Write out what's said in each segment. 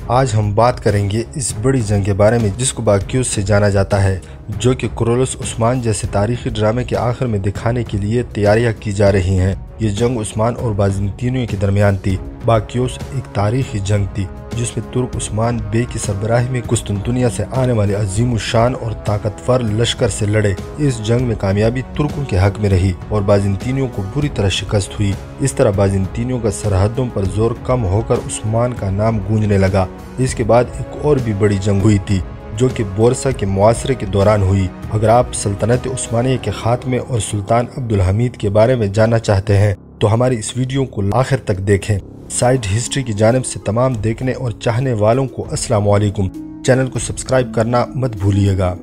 آج ہم بات کریں گے اس بڑی جنگ کے بارے میں جس کو باکیوس سے جانا جاتا ہے، جو کہ کرولوس عثمان جیسے تاریخی ڈرامے کے آخر میں دکھانے کے لیے تیاریاں کی جا رہی ہیں۔ یہ جنگ عثمان اور بازنطینیوں کے درمیان تھی۔ باکیوس ایک تاریخی جنگ تھی جس میں ترک عثمان بے کی سربراہی میں قسطنطنیہ سے آنے والے عظیم الشان اور طاقتور لشکر سے لڑے۔ اس جنگ میں کامیابی ترکوں کے حق میں رہی اور بازنطینیوں کو بری طرح شکست ہوئی۔ اس طرح بازنطینیوں کا سرحدوں پر زور کم ہو کر عثمان کا نام گونجنے لگا۔ اس کے بعد ایک اور بھی بڑی جنگ ہوئی تھی جو کہ بورسا کے معاصرے کے دوران ہوئی۔ اگر آپ سلطنت عثمانیہ کے خاتمے اور سلطان عبدالحمید کے بارے میں جاننا چاہتے ہیں تو ہماری اس ویڈیو کو آخر تک دیکھیں۔ سائیڈ ہسٹری کی جانب سے تمام دیکھنے اور چاہنے والوں کو السلام علیکم۔ چینل کو سبسکرائب کرنا مت بھولیے گا۔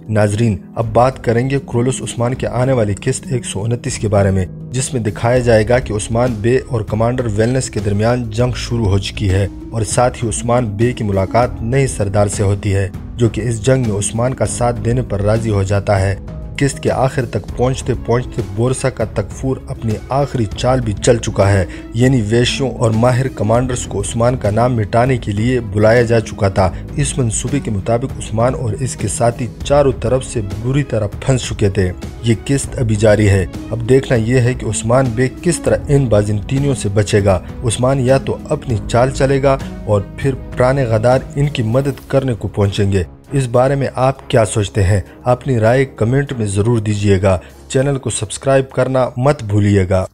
ناظرین، اب بات کریں گے کرولوس عثمان کے آنے والی قسط 129 کے بارے میں، جس میں دکھایا جائے گا کہ عثمان بے اور کمانڈر ویلنس کے درمیان جنگ شروع ہو چکی ہے اور ساتھ ہی عثمان بے کی ملاقات نئے سردار سے ہوتی ہے جو کہ اس جنگ میں عثمان کا ساتھ دینے پر راضی ہو جاتا ہے۔ قسط کے آخر تک پہنچتے پہنچتے بورسا کا تکفور اپنی آخری چال بھی چل چکا ہے، یعنی ویشیوں اور ماہر کمانڈرز کو عثمان کا نام مٹانے کے لیے بلایا جا چکا تھا۔ اس منصوبے کے مطابق عثمان اور اس کے ساتھی چاروں طرف سے بری طرح پھنس چکے تھے۔ یہ قسط ابھی جاری ہے۔ اب دیکھنا یہ ہے کہ عثمان بے کس طرح ان بازنطینیوں سے بچے گا۔ عثمان یا تو اپنی چال چلے گا اور پھر پرانے غدار ان کی مدد کرنے کو پہنچیں گے۔ اس بارے میں آپ کیا سوچتے ہیں؟ اپنی رائے کمنٹ میں ضرور دیجیے گا۔ چینل کو سبسکرائب کرنا مت بھولیے گا۔